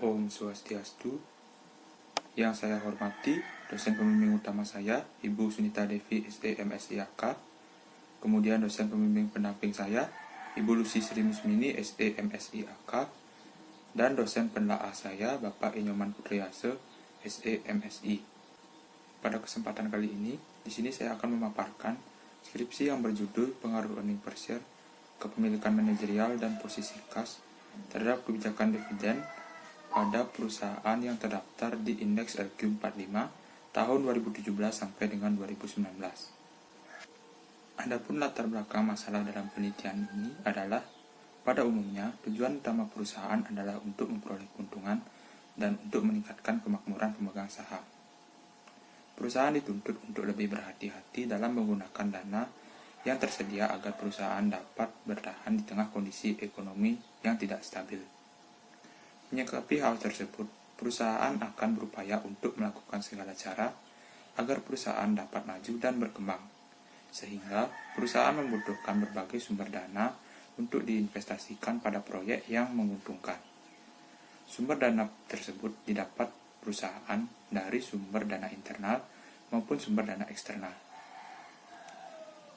Om Swastiastu. Yang saya hormati, dosen pembimbing utama saya, Ibu Sunita Devi, SE MSIAK. Kemudian dosen pembimbing pendamping saya, Ibu Lucy Sri Musmini, SE MSIAK. Dan dosen penelaah saya, Bapak Inyoman Putriase, SE MSI. Pada kesempatan kali ini, di sini saya akan memaparkan skripsi yang berjudul Pengaruh Earning Per Share, Kepemilikan Manajerial dan Posisi Kas terhadap kebijakan dividen pada perusahaan yang terdaftar di Indeks LQ45 tahun 2017 sampai dengan 2019. Adapun latar belakang masalah dalam penelitian ini adalah, pada umumnya, tujuan utama perusahaan adalah untuk memperoleh keuntungan dan untuk meningkatkan kemakmuran pemegang saham. Perusahaan dituntut untuk lebih berhati-hati dalam menggunakan dana yang tersedia agar perusahaan dapat bertahan di tengah kondisi ekonomi yang tidak stabil. Menyikapi hal tersebut, perusahaan akan berupaya untuk melakukan segala cara agar perusahaan dapat maju dan berkembang, sehingga perusahaan membutuhkan berbagai sumber dana untuk diinvestasikan pada proyek yang menguntungkan. Sumber dana tersebut didapat perusahaan dari sumber dana internal maupun sumber dana eksternal.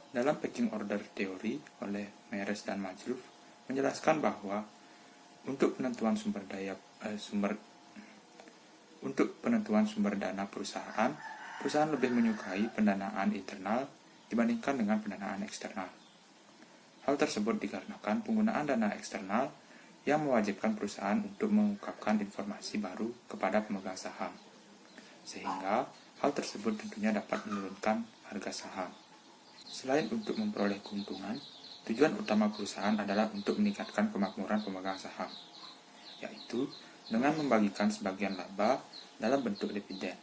Dalam pecking order teori oleh Meres dan Majluf menjelaskan bahwa untuk penentuan sumber dana perusahaan lebih menyukai pendanaan internal dibandingkan dengan pendanaan eksternal. Hal tersebut dikarenakan penggunaan dana eksternal yang mewajibkan perusahaan untuk mengungkapkan informasi baru kepada pemegang saham, sehingga hal tersebut tentunya dapat menurunkan harga saham. Selain untuk memperoleh keuntungan, tujuan utama perusahaan adalah untuk meningkatkan kemakmuran pemegang saham, yaitu dengan membagikan sebagian laba dalam bentuk dividen.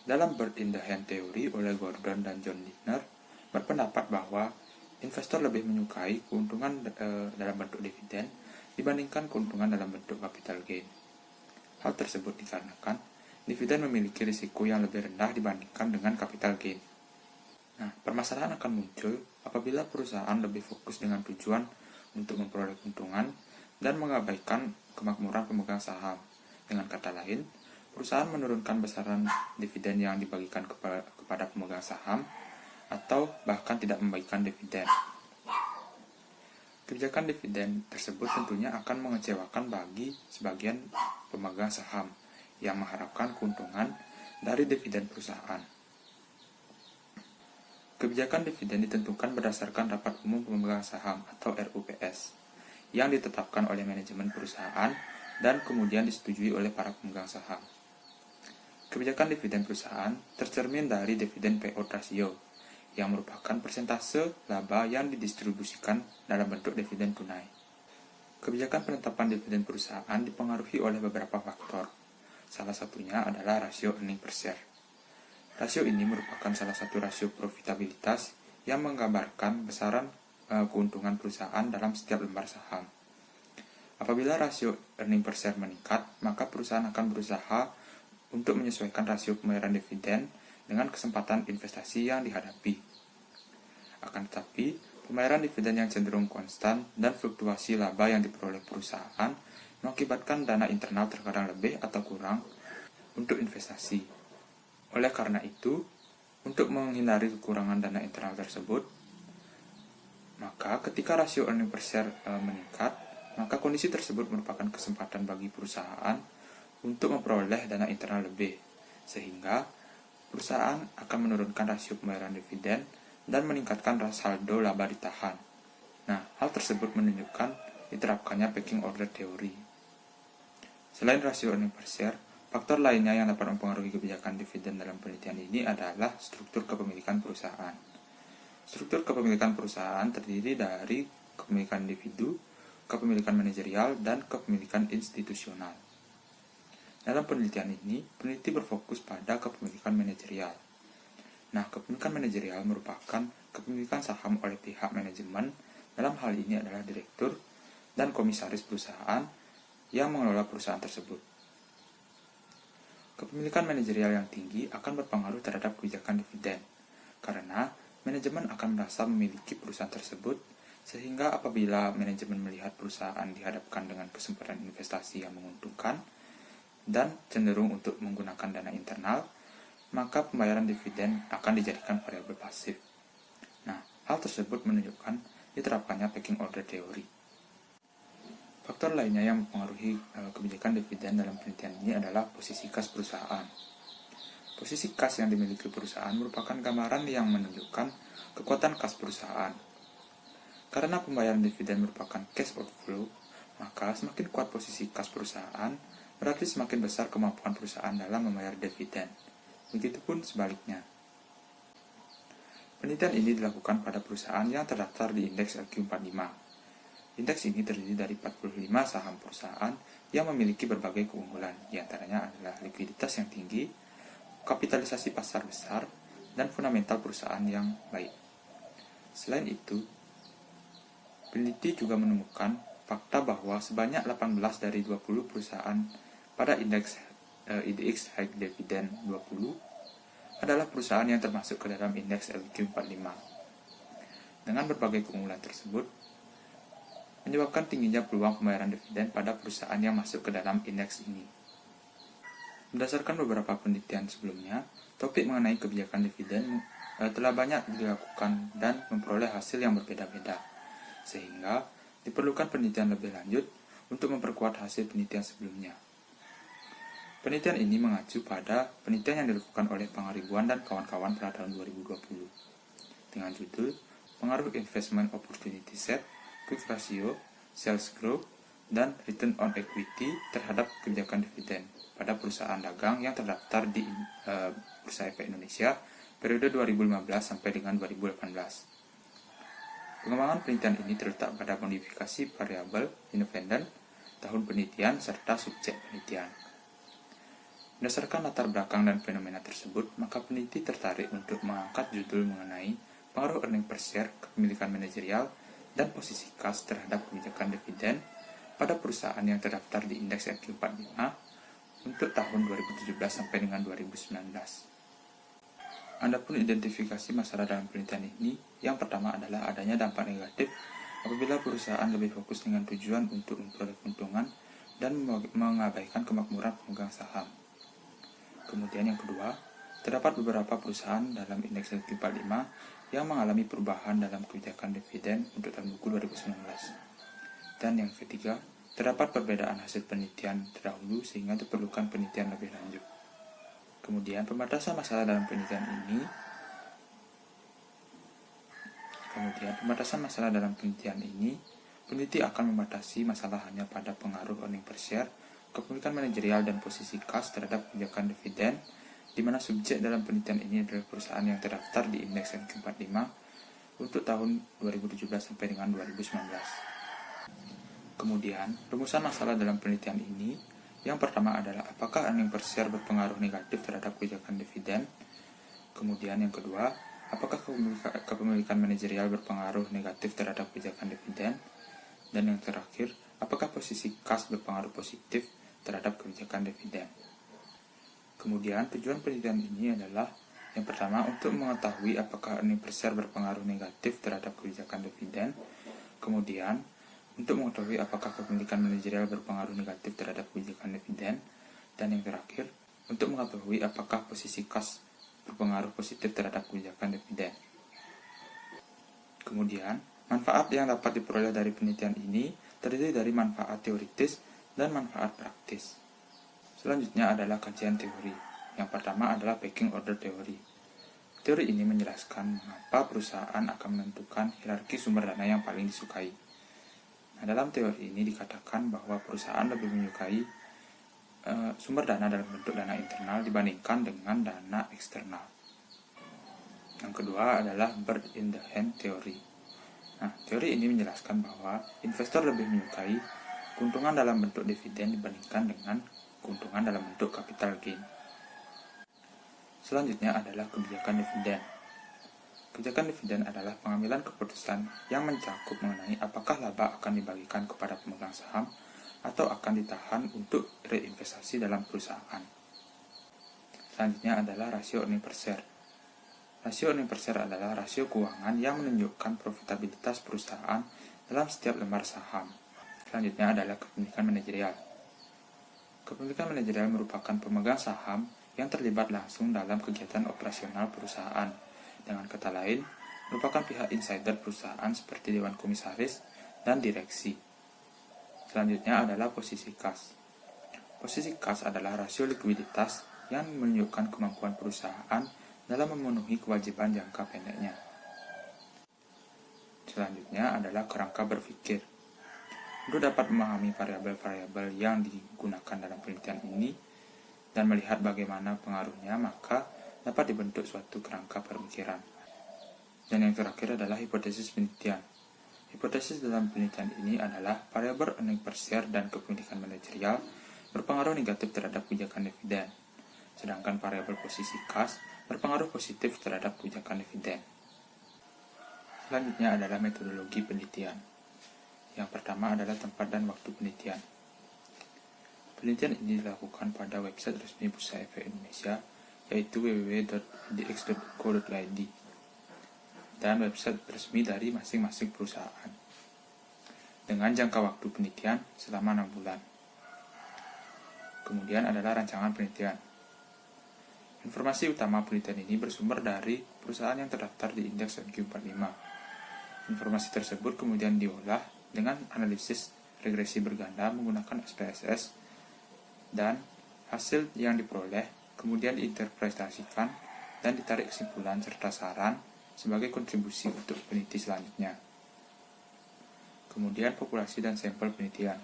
Dalam Bird in the Hand Theory oleh Gordon dan John Lindner berpendapat bahwa investor lebih menyukai keuntungan dalam bentuk dividen dibandingkan keuntungan dalam bentuk capital gain. Hal tersebut dikarenakan dividen memiliki risiko yang lebih rendah dibandingkan dengan capital gain. Nah, permasalahan akan muncul apabila perusahaan lebih fokus dengan tujuan untuk memperoleh keuntungan dan mengabaikan kemakmuran pemegang saham. Dengan kata lain, perusahaan menurunkan besaran dividen yang dibagikan kepada pemegang saham atau bahkan tidak membagikan dividen. Kebijakan dividen tersebut tentunya akan mengecewakan bagi sebagian pemegang saham yang mengharapkan keuntungan dari dividen perusahaan. Kebijakan dividen ditentukan berdasarkan Rapat Umum Pemegang Saham atau RUPS yang ditetapkan oleh manajemen perusahaan dan kemudian disetujui oleh para pemegang saham. Kebijakan dividen perusahaan tercermin dari dividen payout ratio yang merupakan persentase laba yang didistribusikan dalam bentuk dividen tunai. Kebijakan penetapan dividen perusahaan dipengaruhi oleh beberapa faktor. Salah satunya adalah rasio earning per share. Rasio ini merupakan salah satu rasio profitabilitas yang menggambarkan besaran keuntungan perusahaan dalam setiap lembar saham. Apabila rasio earning per share meningkat, maka perusahaan akan berusaha untuk menyesuaikan rasio pembayaran dividen dengan kesempatan investasi yang dihadapi. Akan tetapi, pembayaran dividen yang cenderung konstan dan fluktuasi laba yang diperoleh perusahaan mengakibatkan dana internal terkadang lebih atau kurang untuk investasi. Oleh karena itu, untuk menghindari kekurangan dana internal tersebut, maka ketika rasio earning per share meningkat, maka kondisi tersebut merupakan kesempatan bagi perusahaan untuk memperoleh dana internal lebih, sehingga perusahaan akan menurunkan rasio pembayaran dividen dan meningkatkan saldo laba ditahan. Nah, hal tersebut menunjukkan diterapkannya pecking order teori. Selain rasio earning per share, faktor lainnya yang dapat mempengaruhi kebijakan dividen dalam penelitian ini adalah struktur kepemilikan perusahaan. Struktur kepemilikan perusahaan terdiri dari kepemilikan individu, kepemilikan manajerial, dan kepemilikan institusional. Dalam penelitian ini, peneliti berfokus pada kepemilikan manajerial. Nah, kepemilikan manajerial merupakan kepemilikan saham oleh pihak manajemen, dalam hal ini adalah direktur dan komisaris perusahaan yang mengelola perusahaan tersebut. Kepemilikan manajerial yang tinggi akan berpengaruh terhadap kebijakan dividen, karena manajemen akan merasa memiliki perusahaan tersebut Sehingga apabila manajemen melihat perusahaan dihadapkan dengan kesempatan investasi yang menguntungkan dan cenderung untuk menggunakan dana internal, maka pembayaran dividen akan dijadikan variabel pasif. Nah, hal tersebut menunjukkan diterapkannya pecking order teori. Faktor lainnya yang mempengaruhi kebijakan dividen dalam penelitian ini adalah posisi kas perusahaan. Posisi kas yang dimiliki perusahaan merupakan gambaran yang menunjukkan kekuatan kas perusahaan. Karena pembayaran dividen merupakan cash outflow, maka semakin kuat posisi kas perusahaan, berarti semakin besar kemampuan perusahaan dalam membayar dividen. Begitupun sebaliknya. Penelitian ini dilakukan pada perusahaan yang terdaftar di indeks LQ45. Indeks ini terdiri dari 45 saham perusahaan yang memiliki berbagai keunggulan, diantaranya adalah likuiditas yang tinggi, kapitalisasi pasar besar, dan fundamental perusahaan yang baik. Selain itu, peneliti juga menemukan fakta bahwa sebanyak 18 dari 20 perusahaan pada indeks IDX High Dividend 20 adalah perusahaan yang termasuk ke dalam indeks LQ45. Dengan berbagai keunggulan tersebut, menyebabkan tingginya peluang pembayaran dividen pada perusahaan yang masuk ke dalam indeks ini. Berdasarkan beberapa penelitian sebelumnya, topik mengenai kebijakan dividen telah banyak dilakukan dan memperoleh hasil yang berbeda-beda, sehingga diperlukan penelitian lebih lanjut untuk memperkuat hasil penelitian sebelumnya. Penelitian ini mengacu pada penelitian yang dilakukan oleh Pangaribuan dan kawan-kawan pada tahun 2020 dengan judul Pengaruh Investment Opportunity Set, Quick Ratio, Sales Growth, dan Return on Equity terhadap kebijakan dividen pada perusahaan dagang yang terdaftar di Bursa Efek Indonesia periode 2015 sampai dengan 2018. Pengembangan penelitian ini terletak pada modifikasi variabel independen, tahun penelitian, serta subjek penelitian. Berdasarkan latar belakang dan fenomena tersebut, maka peneliti tertarik untuk mengangkat judul mengenai pengaruh earning per share, kepemilikan manajerial, dan posisi kas terhadap kebijakan dividen pada perusahaan yang terdaftar di indeks LQ45 untuk tahun 2017 sampai dengan 2019. Adapun identifikasi masalah dalam penelitian ini, yang pertama adalah adanya dampak negatif apabila perusahaan lebih fokus dengan tujuan untuk memperoleh keuntungan dan mengabaikan kemakmuran pemegang saham. Kemudian yang kedua, terdapat beberapa perusahaan dalam indeks LQ45 yang mengalami perubahan dalam kebijakan dividen untuk tahun buku 2019. Dan yang ketiga, terdapat perbedaan hasil penelitian terdahulu sehingga diperlukan penelitian lebih lanjut. Kemudian pembatasan masalah dalam penelitian ini, peneliti akan membatasi masalah hanya pada pengaruh earning per share, kepemilikan manajerial dan posisi kas terhadap kebijakan dividen, di mana subjek dalam penelitian ini adalah perusahaan yang terdaftar di indeks LQ45 untuk tahun 2017 sampai dengan 2019. Kemudian, rumusan masalah dalam penelitian ini, yang pertama adalah apakah earning per share berpengaruh negatif terhadap kebijakan dividen. Kemudian yang kedua, apakah kepemilikan manajerial berpengaruh negatif terhadap kebijakan dividen. Dan yang terakhir, apakah posisi kas berpengaruh positif terhadap kebijakan dividen. Kemudian tujuan penelitian ini adalah yang pertama untuk mengetahui apakah earning per share berpengaruh negatif terhadap kebijakan dividen. Kemudian untuk mengetahui apakah kepemilikan manajerial berpengaruh negatif terhadap kebijakan dividen. Dan yang terakhir untuk mengetahui apakah posisi kas berpengaruh positif terhadap kebijakan dividen. Kemudian manfaat yang dapat diperoleh dari penelitian ini terdiri dari manfaat teoritis dan manfaat praktis. Selanjutnya adalah kajian teori. Yang pertama adalah pecking order teori. Teori ini menjelaskan mengapa perusahaan akan menentukan hierarki sumber dana yang paling disukai. Nah, dalam teori ini dikatakan bahwa perusahaan lebih menyukai sumber dana dalam bentuk dana internal dibandingkan dengan dana eksternal. Yang kedua adalah bird in the hand teori. Nah, teori ini menjelaskan bahwa investor lebih menyukai keuntungan dalam bentuk dividen dibandingkan dengan keuntungan dalam bentuk capital gain. Selanjutnya adalah kebijakan dividen. Kebijakan dividen adalah pengambilan keputusan yang mencakup mengenai apakah laba akan dibagikan kepada pemegang saham atau akan ditahan untuk reinvestasi dalam perusahaan. Selanjutnya adalah rasio earning per share. Rasio earning per share adalah rasio keuangan yang menunjukkan profitabilitas perusahaan dalam setiap lembar saham. Selanjutnya adalah kepemilikan manajerial. Kepemilikan manajerial merupakan pemegang saham yang terlibat langsung dalam kegiatan operasional perusahaan. Dengan kata lain, merupakan pihak insider perusahaan seperti dewan komisaris dan direksi. Selanjutnya adalah posisi kas. Posisi kas adalah rasio likuiditas yang menunjukkan kemampuan perusahaan dalam memenuhi kewajiban jangka pendeknya. Selanjutnya adalah kerangka berpikir. Untuk dapat memahami variabel-variabel yang digunakan dalam penelitian ini dan melihat bagaimana pengaruhnya, maka dapat dibentuk suatu kerangka pemikiran. Dan yang terakhir adalah hipotesis penelitian. Hipotesis dalam penelitian ini adalah variabel earning per share dan kepemilikan manajerial berpengaruh negatif terhadap kebijakan dividen, sedangkan variabel posisi kas berpengaruh positif terhadap kebijakan dividen. Selanjutnya adalah metodologi penelitian. Yang pertama adalah tempat dan waktu penelitian. Penelitian ini dilakukan pada website resmi Bursa Efek Indonesia, yaitu www.idx.co.id, dan website resmi dari masing-masing perusahaan, dengan jangka waktu penelitian selama 6 bulan. Kemudian adalah rancangan penelitian. Informasi utama penelitian ini bersumber dari perusahaan yang terdaftar di indeks MQ45. Informasi tersebut kemudian diolah dengan analisis regresi berganda menggunakan SPSS, dan hasil yang diperoleh kemudian diinterpretasikan dan ditarik kesimpulan serta saran sebagai kontribusi untuk peneliti selanjutnya. Kemudian populasi dan sampel penelitian.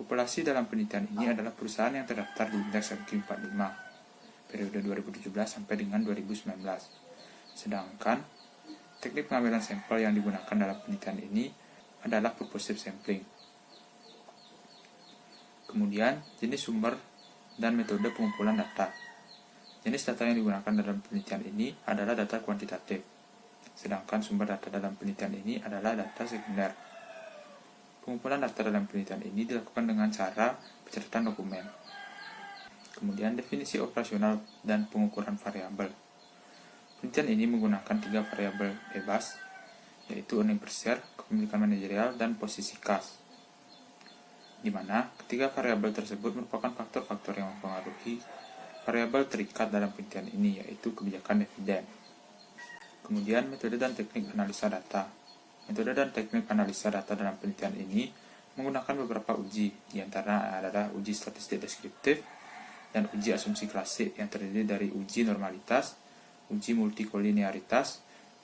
Populasi dalam penelitian ini adalah perusahaan yang terdaftar di indeks MQ45 periode 2017 sampai dengan 2019. Sedangkan teknik pengambilan sampel yang digunakan dalam penelitian ini adalah purposive sampling. Kemudian jenis sumber dan metode pengumpulan data. Jenis data yang digunakan dalam penelitian ini adalah data kuantitatif, sedangkan sumber data dalam penelitian ini adalah data sekunder. Pengumpulan data dalam penelitian ini dilakukan dengan cara pencatatan dokumen. Kemudian definisi operasional dan pengukuran variabel. Penelitian ini menggunakan 3 variabel bebas, yaitu earning per share, kepemilikan manajerial, dan posisi kas, di mana ketiga variabel tersebut merupakan faktor-faktor yang mempengaruhi variabel terikat dalam penelitian ini, yaitu kebijakan dividen. Kemudian metode dan teknik analisa data. Metode dan teknik analisa data dalam penelitian ini menggunakan beberapa uji, di antara adalah uji statistik deskriptif dan uji asumsi klasik yang terdiri dari uji normalitas, uji multikolinearitas,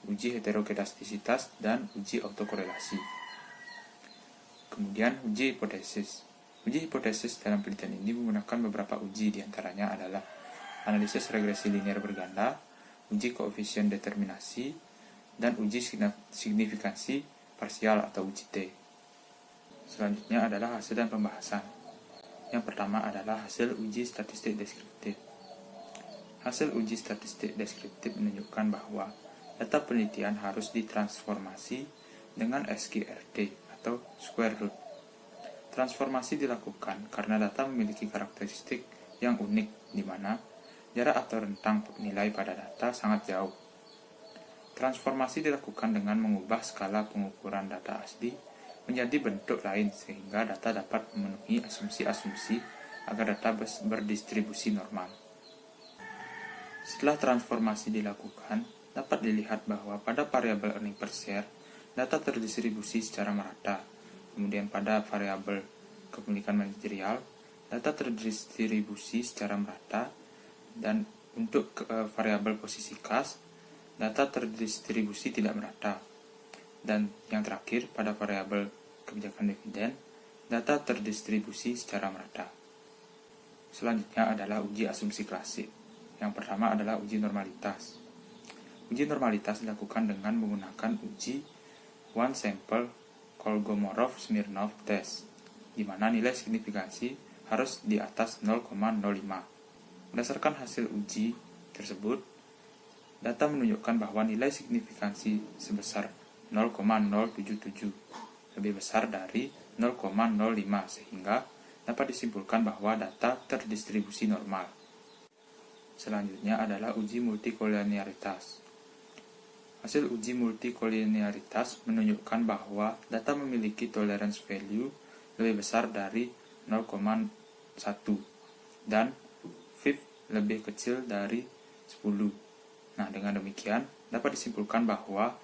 uji heterokedastisitas, dan uji autokorelasi. Kemudian uji hipotesis. Uji hipotesis dalam penelitian ini menggunakan beberapa uji, di antaranya adalah analisis regresi linear berganda, uji koefisien determinasi, dan uji signifikansi parsial atau uji T. Selanjutnya adalah hasil dan pembahasan. Yang pertama adalah hasil uji statistik deskriptif. Hasil uji statistik deskriptif menunjukkan bahwa data penelitian harus ditransformasi dengan SQRT atau square root. Transformasi dilakukan karena data memiliki karakteristik yang unik, di mana jarak atau rentang nilai pada data sangat jauh. Transformasi dilakukan dengan mengubah skala pengukuran data asli menjadi bentuk lain sehingga data dapat memenuhi asumsi-asumsi agar data berdistribusi normal. Setelah transformasi dilakukan, dapat dilihat bahwa pada variabel earning per share, data terdistribusi secara merata. Kemudian pada variabel kepemilikan manajerial, data terdistribusi secara merata, dan untuk variabel posisi kas, data terdistribusi tidak merata. Dan yang terakhir, pada variabel kebijakan dividen, data terdistribusi secara merata. Selanjutnya adalah uji asumsi klasik. Yang pertama adalah uji normalitas. Uji normalitas dilakukan dengan menggunakan uji one sample Kolmogorov-Smirnov test, di mana nilai signifikansi harus di atas 0,05. Berdasarkan hasil uji tersebut, data menunjukkan bahwa nilai signifikansi sebesar 0,077 lebih besar dari 0,05, sehingga dapat disimpulkan bahwa data terdistribusi normal. Selanjutnya adalah uji multikolinearitas. Hasil uji multikolinearitas menunjukkan bahwa data memiliki tolerance value lebih besar dari 0,1 dan FIF lebih kecil dari 10. Nah, dengan demikian dapat disimpulkan bahwa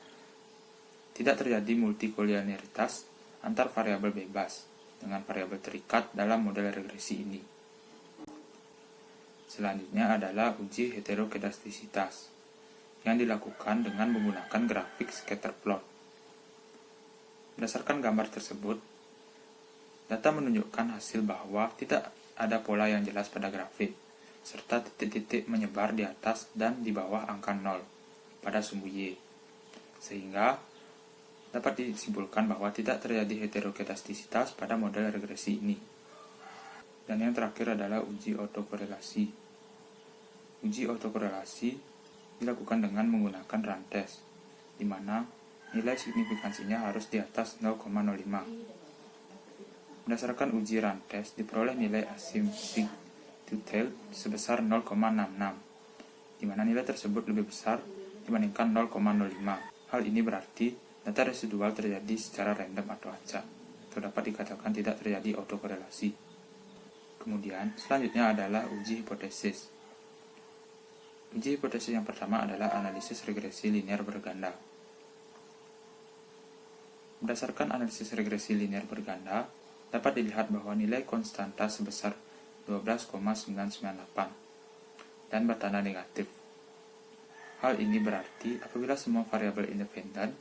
tidak terjadi multikolinearitas antar variabel bebas dengan variabel terikat dalam model regresi ini. Selanjutnya adalah uji heterokedastisitas yang dilakukan dengan menggunakan grafik scatter plot. Berdasarkan gambar tersebut, data menunjukkan hasil bahwa tidak ada pola yang jelas pada grafik, serta titik-titik menyebar di atas dan di bawah angka 0 pada sumbu Y, sehingga dapat disimpulkan bahwa tidak terjadi heterokedastisitas pada model regresi ini. Dan yang terakhir adalah uji autokorelasi. Uji autokorelasi dilakukan dengan menggunakan run test, di mana nilai signifikansinya harus di atas 0,05. Berdasarkan uji run test, diperoleh nilai asymptotic sebesar 0,66, di mana nilai tersebut lebih besar dibandingkan 0,05. Hal ini berarti data residual terjadi secara random atau acak, atau dapat dikatakan tidak terjadi autokorelasi. Kemudian, selanjutnya adalah uji hipotesis. Uji hipotesis yang pertama adalah analisis regresi linear berganda. Berdasarkan analisis regresi linear berganda, dapat dilihat bahwa nilai konstanta sebesar 12,998 dan bertanda negatif. Hal ini berarti apabila semua variabel independen,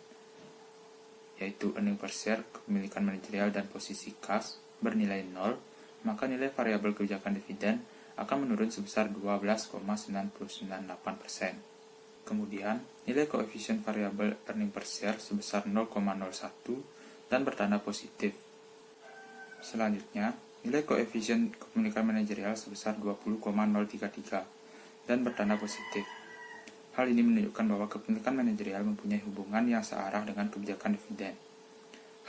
yaitu earning per share, kepemilikan manajerial, dan posisi kas bernilai 0, maka nilai variabel kebijakan dividen akan menurun sebesar 12,998%. Kemudian, nilai koefisien variabel earning per share sebesar 0,01 dan bertanda positif. Selanjutnya, nilai koefisien kepemilikan manajerial sebesar 20,033 dan bertanda positif. Hal ini menunjukkan bahwa kepemilikan manajerial mempunyai hubungan yang searah dengan kebijakan dividen.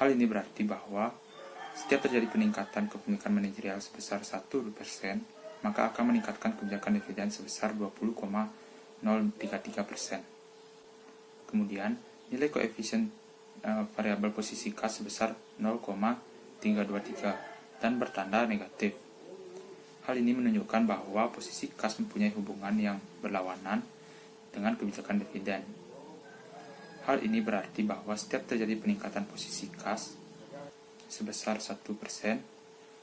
Hal ini berarti bahwa setiap terjadi peningkatan kepemilikan manajerial sebesar 1%, maka akan meningkatkan kebijakan dividen sebesar 20,033%. Kemudian, nilai koefisien variabel posisi kas sebesar 0,323 dan bertanda negatif. Hal ini menunjukkan bahwa posisi kas mempunyai hubungan yang berlawanan dengan kebijakan dividen. Hal ini berarti bahwa setiap terjadi peningkatan posisi kas sebesar 1%,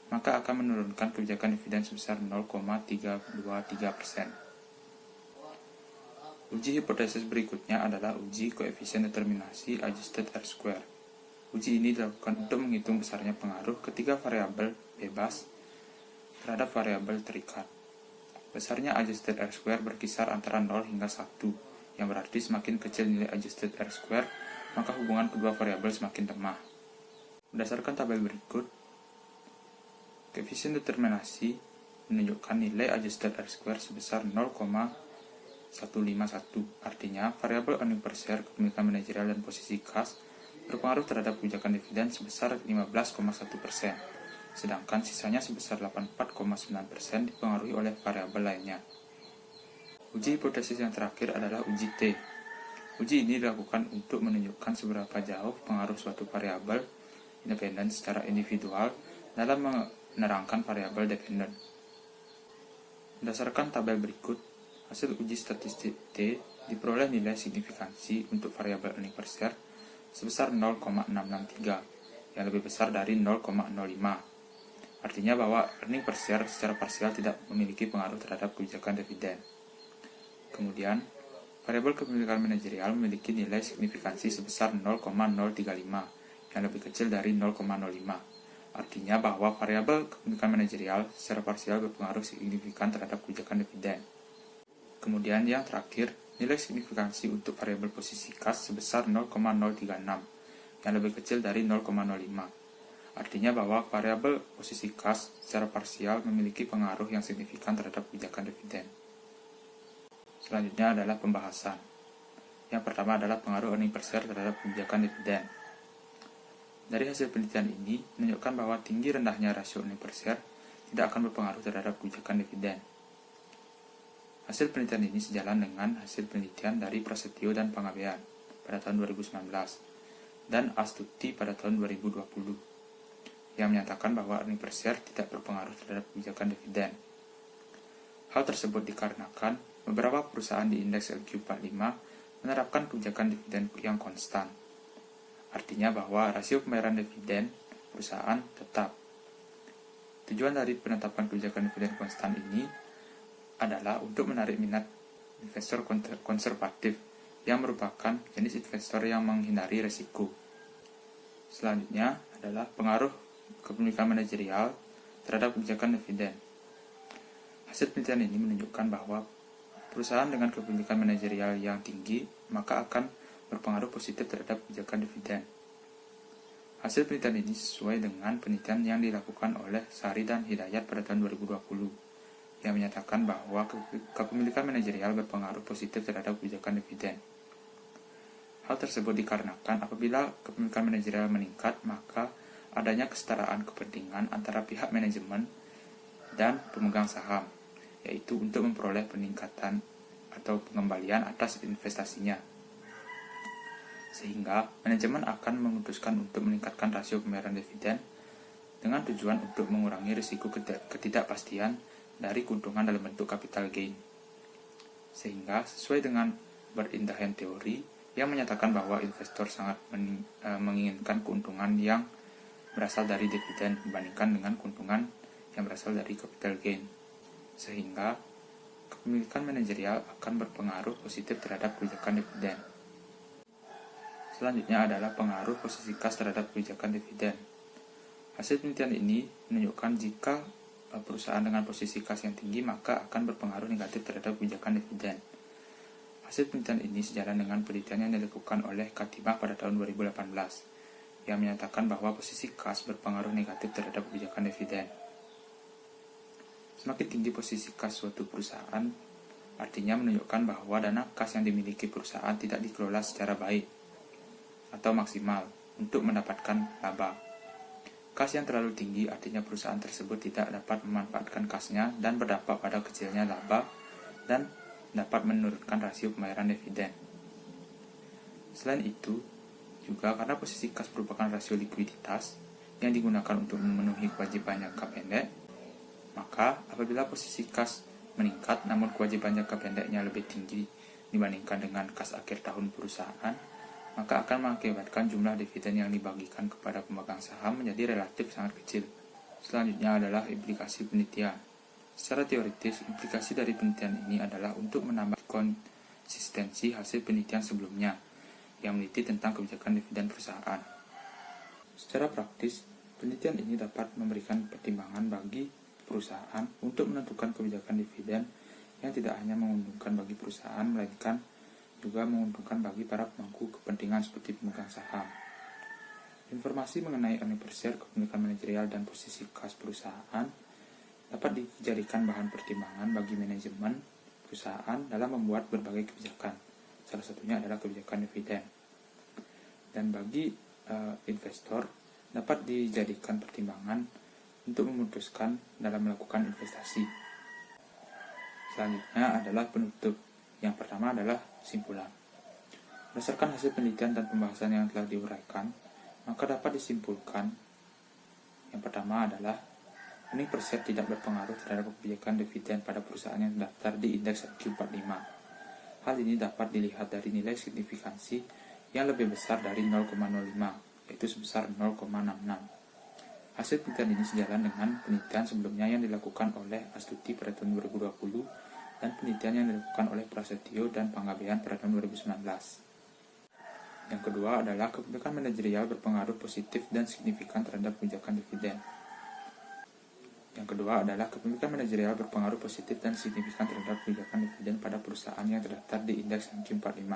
maka akan menurunkan kebijakan dividen sebesar 0,323%. Uji hipotesis berikutnya adalah uji koefisien determinasi adjusted R-square. Uji ini dilakukan untuk menghitung besarnya pengaruh ketiga variabel bebas terhadap variabel terikat. Besarnya adjusted R-square berkisar antara 0 hingga 1, yang berarti semakin kecil nilai adjusted R-square, maka hubungan kedua variabel semakin lemah. Berdasarkan tabel berikut, koefisien determinasi menunjukkan nilai adjusted R-square sebesar 0,151. Artinya, variabel earning per share, kepemilikan manajerial, dan posisi kas berpengaruh terhadap kebijakan dividen sebesar 15,1%, sedangkan sisanya sebesar 84,9% dipengaruhi oleh variabel lainnya. Uji hipotesis yang terakhir adalah uji T. Uji ini dilakukan untuk menunjukkan seberapa jauh pengaruh suatu variabel independen secara individual dalam menerangkan variabel dependen. Berdasarkan tabel berikut, hasil uji statistik T diperoleh nilai signifikansi untuk variabel earning per share sebesar 0,663, yang lebih besar dari 0,05. Artinya bahwa earning per share secara parsial tidak memiliki pengaruh terhadap kebijakan dividen. Kemudian, variabel kepemilikan manajerial memiliki nilai signifikansi sebesar 0,035, yang lebih kecil dari 0,05. Artinya bahwa variabel kepemilikan manajerial secara parsial berpengaruh signifikan terhadap kebijakan dividen. Kemudian yang terakhir, nilai signifikansi untuk variabel posisi kas sebesar 0,036, yang lebih kecil dari 0,05. Artinya bahwa variabel posisi kas secara parsial memiliki pengaruh yang signifikan terhadap kebijakan dividen. Selanjutnya adalah pembahasan. Yang pertama adalah pengaruh earning per share terhadap kebijakan dividen. Dari hasil penelitian ini menunjukkan bahwa tinggi rendahnya rasio earning per share tidak akan berpengaruh terhadap kebijakan dividen. Hasil penelitian ini sejalan dengan hasil penelitian dari Prasetyo dan Panggabean pada tahun 2019 dan Astuti pada tahun 2020 yang menyatakan bahwa earning per share tidak berpengaruh terhadap kebijakan dividen. Hal tersebut dikarenakan beberapa perusahaan di indeks LQ45 menerapkan kebijakan dividen yang konstan. Artinya bahwa rasio pembayaran dividen perusahaan tetap. Tujuan dari penetapan kebijakan dividen konstan ini adalah untuk menarik minat investor konservatif yang merupakan jenis investor yang menghindari risiko. Selanjutnya adalah pengaruh kepemilikan manajerial terhadap kebijakan dividen. Hasil penelitian ini menunjukkan bahwa perusahaan dengan kepemilikan manajerial yang tinggi maka akan berpengaruh positif terhadap kebijakan dividen. Hasil penelitian ini sesuai dengan penelitian yang dilakukan oleh Sari dan Hidayat pada tahun 2020 yang menyatakan bahwa kepemilikan manajerial berpengaruh positif terhadap kebijakan dividen. Hal tersebut dikarenakan apabila kepemilikan manajerial meningkat, maka adanya kesetaraan kepentingan antara pihak manajemen dan pemegang saham, yaitu untuk memperoleh peningkatan atau pengembalian atas investasinya. Sehingga manajemen akan memutuskan untuk meningkatkan rasio pembayaran dividen dengan tujuan untuk mengurangi risiko ketidakpastian dari keuntungan dalam bentuk capital gain. Sehingga sesuai dengan Bird-in-the-Hand teori yang menyatakan bahwa investor sangat menginginkan keuntungan yang berasal dari dividen dibandingkan dengan keuntungan yang berasal dari capital gain. Sehingga kepemilikan manajerial akan berpengaruh positif terhadap kebijakan dividen. Selanjutnya adalah pengaruh posisi kas terhadap kebijakan dividen. Hasil penelitian ini menunjukkan jika perusahaan dengan posisi kas yang tinggi maka akan berpengaruh negatif terhadap kebijakan dividen. Hasil penelitian ini sejalan dengan penelitian yang dilakukan oleh Katimah pada tahun 2018 yang menyatakan bahwa posisi kas berpengaruh negatif terhadap kebijakan dividen. Semakin tinggi posisi kas suatu perusahaan, artinya menunjukkan bahwa dana kas yang dimiliki perusahaan tidak dikelola secara baik atau maksimal untuk mendapatkan laba. Kas yang terlalu tinggi artinya perusahaan tersebut tidak dapat memanfaatkan kasnya dan berdampak pada kecilnya laba dan dapat menurunkan rasio pembayaran dividen. Selain itu, juga karena posisi kas merupakan rasio likuiditas yang digunakan untuk memenuhi kewajiban jangka pendek, maka apabila posisi kas meningkat namun kewajiban jangka pendeknya lebih tinggi dibandingkan dengan kas akhir tahun perusahaan, maka akan mengakibatkan jumlah dividen yang dibagikan kepada pemegang saham menjadi relatif sangat kecil. Selanjutnya adalah implikasi penelitian. Secara teoritis, implikasi dari penelitian ini adalah untuk menambah konsistensi hasil penelitian sebelumnya yang meneliti tentang kebijakan dividen perusahaan. Secara praktis, penelitian ini dapat memberikan pertimbangan bagi perusahaan untuk menentukan kebijakan dividen yang tidak hanya menguntungkan bagi perusahaan, melainkan juga menguntungkan bagi para pemangku kepentingan seperti pemegang saham. Informasi mengenai earning per share, kepemilikan manajerial, dan posisi kas perusahaan dapat dijadikan bahan pertimbangan bagi manajemen perusahaan dalam membuat berbagai kebijakan. Salah satunya adalah kebijakan dividen. Dan bagi investor dapat dijadikan pertimbangan untuk memutuskan dalam melakukan investasi. Selanjutnya adalah penutup. Yang pertama adalah simpulan. Berdasarkan hasil penelitian dan pembahasan yang telah diuraikan, maka dapat disimpulkan yang pertama adalah earning per share tidak berpengaruh terhadap kebijakan dividen pada perusahaan yang terdaftar di indeks LQ45. Hal ini dapat dilihat dari nilai signifikansi yang lebih besar dari 0,05, yaitu sebesar 0,66. Hasil penelitian ini sejalan dengan penelitian sebelumnya yang dilakukan oleh Astuti pada tahun 2020 dan penelitian yang dilakukan oleh Prasetyo dan Panggabean pada tahun 2019. Yang kedua adalah kepemilikan manajerial berpengaruh positif dan signifikan terhadap kebijakan dividen. Yang kedua adalah kepemilikan manajerial berpengaruh positif dan signifikan terhadap kebijakan dividen pada perusahaan yang terdaftar di indeks LQ45.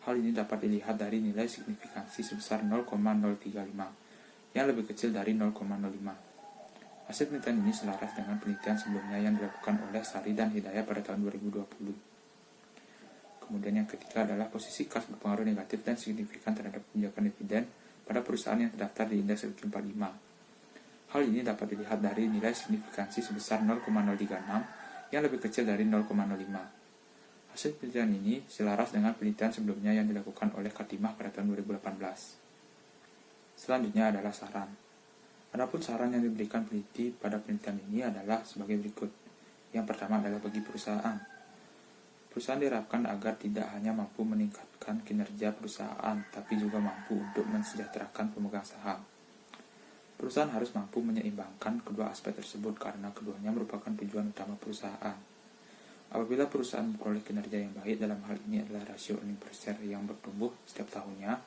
Hal ini dapat dilihat dari nilai signifikansi sebesar 0,035 yang lebih kecil dari 0,05. Hasil penelitian ini selaras dengan penelitian sebelumnya yang dilakukan oleh Sari dan Hidayat pada tahun 2020. Kemudian yang ketiga adalah posisi kas berpengaruh negatif dan signifikan terhadap kebijakan dividen pada perusahaan yang terdaftar di indeks LQ45. Hal ini dapat dilihat dari nilai signifikansi sebesar 0,036 yang lebih kecil dari 0,05. Hasil penelitian ini selaras dengan penelitian sebelumnya yang dilakukan oleh Khatimah pada tahun 2018. Selanjutnya adalah saran. Adapun saran yang diberikan peneliti pada penelitian ini adalah sebagai berikut. Yang pertama adalah bagi perusahaan. Perusahaan diharapkan agar tidak hanya mampu meningkatkan kinerja perusahaan, tapi juga mampu untuk mensejahterakan pemegang saham. Perusahaan harus mampu menyeimbangkan kedua aspek tersebut karena keduanya merupakan tujuan utama perusahaan. Apabila perusahaan memperoleh kinerja yang baik, dalam hal ini adalah rasio earning per share yang bertumbuh setiap tahunnya,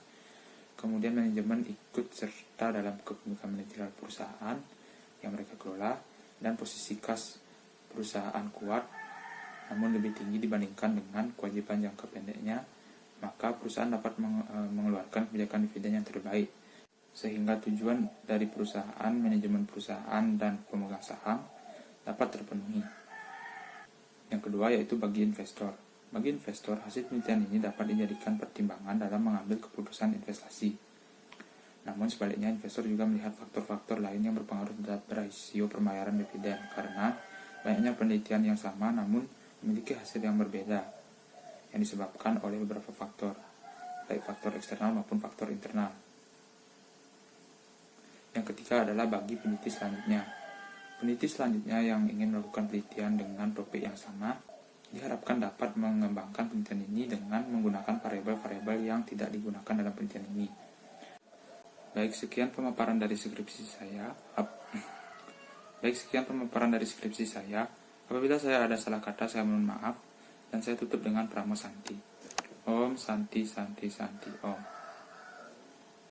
kemudian manajemen ikut serta dalam kepemilikan manajerial perusahaan yang mereka kelola, dan posisi kas perusahaan kuat namun lebih tinggi dibandingkan dengan kewajiban jangka pendeknya, maka perusahaan dapat mengeluarkan kebijakan dividen yang terbaik, sehingga tujuan dari perusahaan, manajemen perusahaan, dan pemegang saham dapat terpenuhi. Yang kedua yaitu bagi investor. Bagi investor, hasil penelitian ini dapat dijadikan pertimbangan dalam mengambil keputusan investasi. Namun sebaliknya, investor juga melihat faktor-faktor lain yang berpengaruh terhadap rasio pembayaran dividen, karena banyaknya penelitian yang sama namun memiliki hasil yang berbeda, yang disebabkan oleh beberapa faktor, baik faktor eksternal maupun faktor internal. Yang ketiga adalah bagi peneliti selanjutnya. Peneliti selanjutnya yang ingin melakukan penelitian dengan topik yang sama diharapkan dapat mengembangkan penelitian ini dengan menggunakan variabel-variabel yang tidak digunakan dalam penelitian ini. Baik, sekian pemaparan dari skripsi saya. Apabila saya ada salah kata, saya mohon maaf, dan saya tutup dengan Pramo Santi. Om Santi Santi Santi Om.